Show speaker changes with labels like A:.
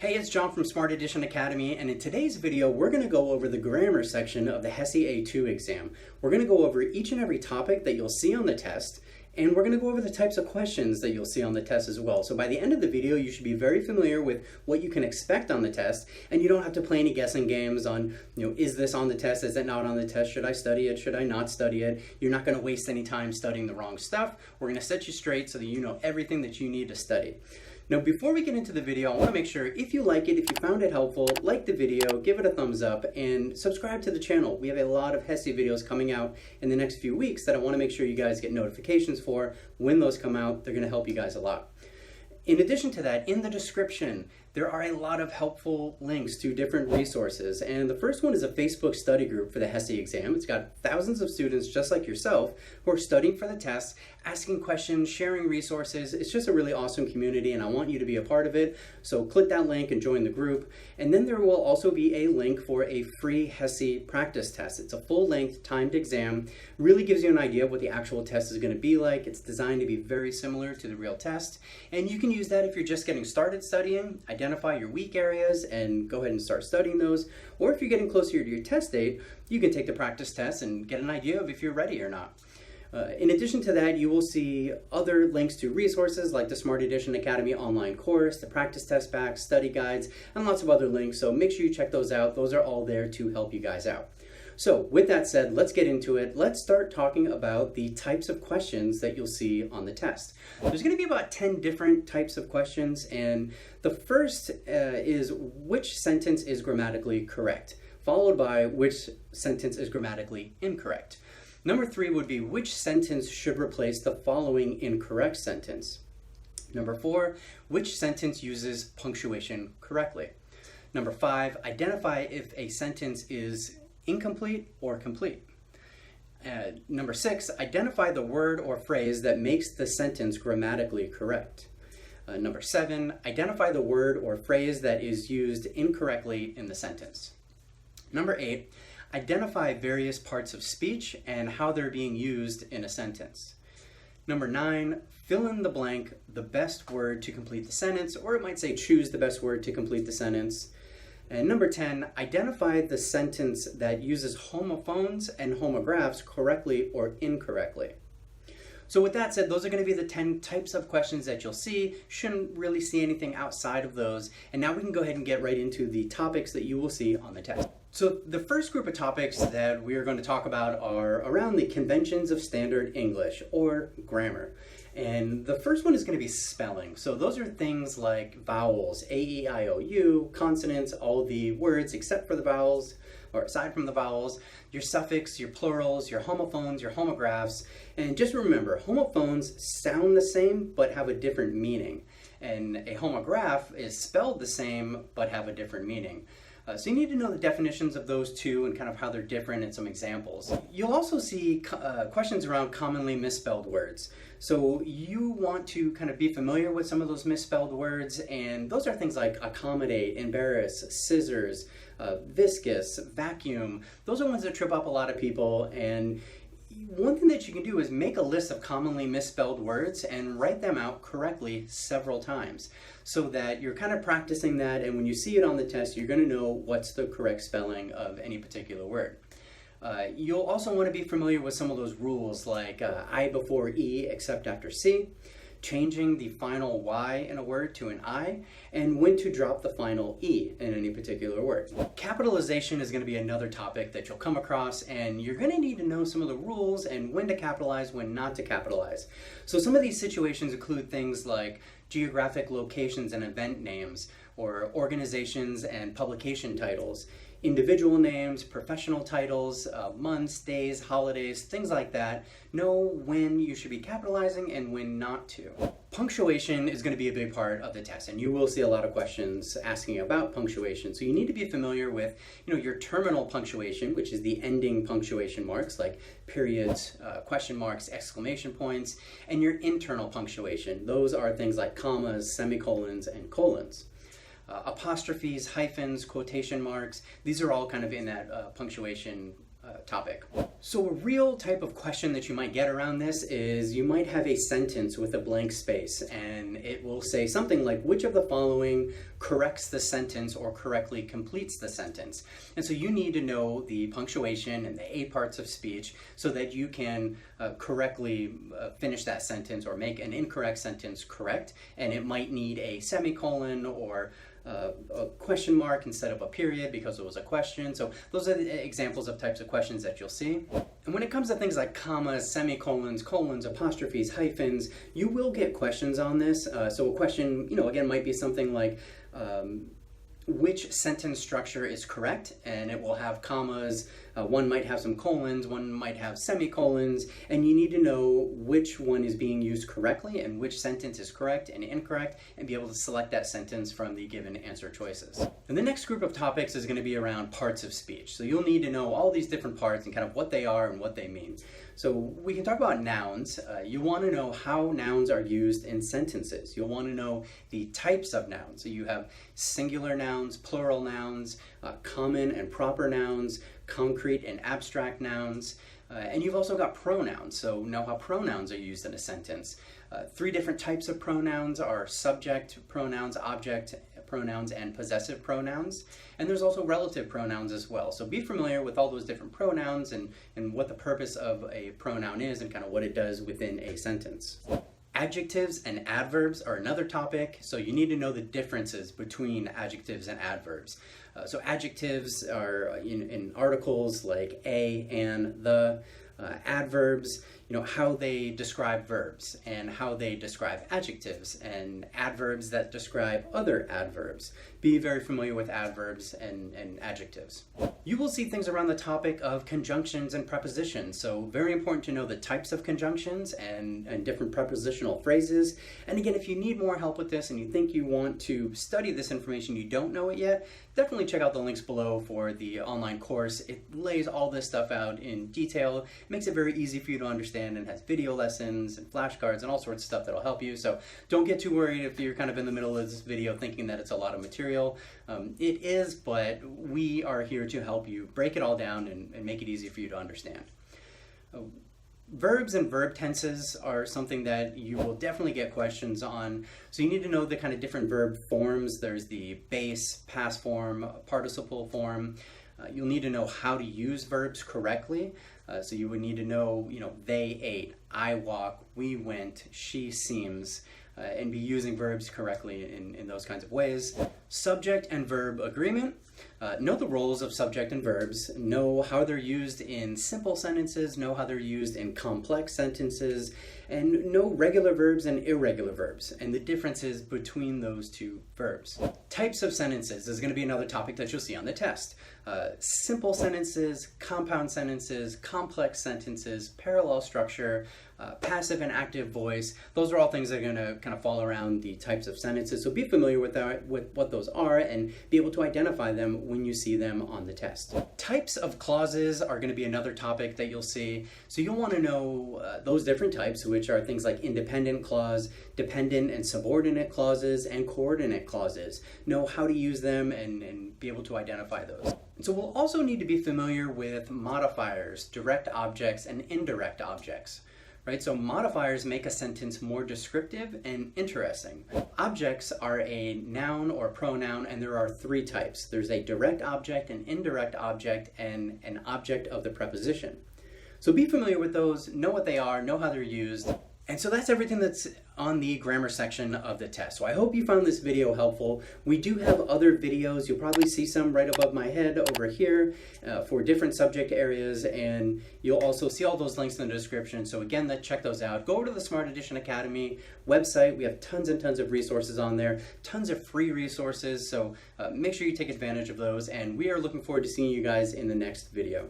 A: Hey, it's John from Smart Edition Academy, and in today's video, we're going to go over the grammar section of the HESI A2 exam. We're going to go over each and every topic that you'll see on the test, and we're going to go over the types of questions that you'll see on the test as well. So by the end of the video, you should be very familiar with what you can expect on the test, and you don't have to play any guessing games on, is this on the test, is it not on the test, should I study it, should I not study it? You're not going to waste any time studying the wrong stuff. We're going to set you straight so that you know everything that you need to study. Now, before we get into the video, I want to make sure if you like it, if you found it helpful, like the video, give it a thumbs up, and subscribe to the channel. We have a lot of HESI videos coming out in the next few weeks that I want to make sure you guys get notifications for. When those come out, they're going to help you guys a lot. In addition to that, in the description, there are a lot of helpful links to different resources. And the first one is a Facebook study group for the HESI exam. It's got thousands of students just like yourself who are studying for the test, asking questions, sharing resources. It's just a really awesome community, and I want you to be a part of it. So click that link and join the group. And then there will also be a link for a free HESI practice test. It's a full-length timed exam. Really gives you an idea of what the actual test is going to be like. It's designed to be very similar to the real test. And you can use that if you're just getting started studying. Identify your weak areas and go ahead and start studying those. Or if you're getting closer to your test date, you can take the practice test and get an idea of if you're ready or not. In addition to that, you will see other links to resources like the Smart Edition Academy online course, the practice test packs, study guides, and lots of other links. So make sure you check those out. Those are all there to help you guys out. So with that said, let's get into it. Let's start talking about the types of questions that you'll see on the test. There's going to be about 10 different types of questions, and the first is which sentence is grammatically correct, followed by which sentence is grammatically incorrect. Number 3 would be which sentence should replace the following incorrect sentence. Number 4, which sentence uses punctuation correctly. Number 5, identify if a sentence is incomplete or complete. Number 6, identify the word or phrase that makes the sentence grammatically correct. Number 7, identify the word or phrase that is used incorrectly in the sentence. Number 8, identify various parts of speech and how they're being used in a sentence. Number 9, fill in the blank, the best word to complete the sentence, or it might say choose the best word to complete the sentence. And number 10, identify the sentence that uses homophones and homographs correctly or incorrectly. So with that said, those are going to be the 10 types of questions that you'll see. Shouldn't really see anything outside of those. And now we can go ahead and get right into the topics that you will see on the test. So the first group of topics that we are going to talk about are around the conventions of standard English, or grammar. And the first one is going to be spelling. So those are things like vowels, A, E, I, O, U, consonants, all the words except for the vowels, or aside from the vowels, your suffix, your plurals, your homophones, your homographs. And just remember, homophones sound the same but have a different meaning. And a homograph is spelled the same but have a different meaning. So you need to know the definitions of those two and kind of how they're different and some examples. You'll also see questions around commonly misspelled words. So you want to kind of be familiar with some of those misspelled words, and those are things like accommodate, embarrass, scissors, viscous, vacuum. Those are ones that trip up a lot of people, and one thing that you can do is make a list of commonly misspelled words and write them out correctly several times so that you're kind of practicing that, and when you see it on the test, you're going to know what's the correct spelling of any particular word. You'll also want to be familiar with some of those rules like I before E except after C, changing the final Y in a word to an I, and when to drop the final E in any particular word. Capitalization is going to be another topic that you'll come across, and you're going to need to know some of the rules and when to capitalize, when not to capitalize. So some of these situations include things like geographic locations and event names, or organizations and publication titles, individual names, professional titles, months, days, holidays, things like that. Know when you should be capitalizing and when not to. Punctuation is going to be a big part of the test, and you will see a lot of questions asking about punctuation. So you need to be familiar with, your terminal punctuation, which is the ending punctuation marks like periods, question marks, exclamation points, and your internal punctuation. Those are things like commas, semicolons, and colons. Apostrophes, hyphens, quotation marks, these are all kind of in that punctuation topic. So a real type of question that you might get around this is you might have a sentence with a blank space, and it will say something like, which of the following corrects the sentence or correctly completes the sentence. And so you need to know the punctuation and the A parts of speech so that you can correctly finish that sentence or make an incorrect sentence correct. And it might need a semicolon or a question mark instead of a period because it was a question. So those are the examples of types of questions that you'll see. And when it comes to things like commas, semicolons, colons, apostrophes, hyphens, you will get questions on this. So a question, again, might be something like, which sentence structure is correct, and it will have commas, one might have some colons, one might have semicolons, and you need to know which one is being used correctly and which sentence is correct and incorrect, and be able to select that sentence from the given answer choices. And the next group of topics is going to be around parts of speech. So you'll need to know all these different parts and kind of what they are and what they mean. So we can talk about nouns. You want to know how nouns are used in sentences. You'll want to know the types of nouns. So you have singular nouns, plural nouns, common and proper nouns, concrete and abstract nouns, and you've also got pronouns. So know how pronouns are used in a sentence. 3 different types of pronouns are subject pronouns, object pronouns, and possessive pronouns. And there's also relative pronouns as well. So be familiar with all those different pronouns and what the purpose of a pronoun is and kind of what it does within a sentence. Adjectives and adverbs are another topic, so you need to know the differences between adjectives and adverbs. So adjectives are in articles like a, and, the. Adverbs, how they describe verbs and how they describe adjectives, and adverbs that describe other adverbs. Be very familiar with adverbs and adjectives. You will see things around the topic of conjunctions and prepositions, so very important to know the types of conjunctions and different prepositional phrases. And again, if you need more help with this and you think you want to study this information, you don't know it yet, definitely check out the links below for the online course. It lays all this stuff out in detail. It makes it very easy for you to understand and has video lessons and flashcards and all sorts of stuff that'll help you. So don't get too worried if you're kind of in the middle of this video thinking that it's a lot of material. It is, but we are here to help you break it all down and make it easy for you to understand. Verbs and verb tenses are something that you will definitely get questions on. So you need to know the kind of different verb forms. There's the base, past form, participle form. You'll need to know how to use verbs correctly. So you would need to know, they ate, I walk, we went, she seems, and be using verbs correctly in those kinds of ways. Subject and verb agreement. Know the roles of subject and verbs, know how they're used in simple sentences, know how they're used in complex sentences, and know regular verbs and irregular verbs, and the differences between those two verbs. Types of sentences is going to be another topic that you'll see on the test. Simple sentences, compound sentences, complex sentences, parallel structure, passive and active voice. Those are all things that are going to kind of fall around the types of sentences. So be familiar with what those are and be able to identify them when you see them on the test. Types of clauses are going to be another topic that you'll see. So you'll want to know those different types, which are things like independent clause, dependent and subordinate clauses, and coordinate clauses. Know how to use them and be able to identify those. So we'll also need to be familiar with modifiers, direct objects, and indirect objects. Right? So modifiers make a sentence more descriptive and interesting. Objects are a noun or pronoun, and there are 3 types. There's a direct object, an indirect object, and an object of the preposition. So be familiar with those, know what they are, know how they're used. And so that's everything that's on the grammar section of the test. So I hope you found this video helpful. We do have other videos. You'll probably see some right above my head over here for different subject areas, and you'll also see all those links in the description. So again, check those out. Go over to the Smart Edition Academy website. We have tons and tons of resources on there, tons of free resources. So make sure you take advantage of those, and we are looking forward to seeing you guys in the next video.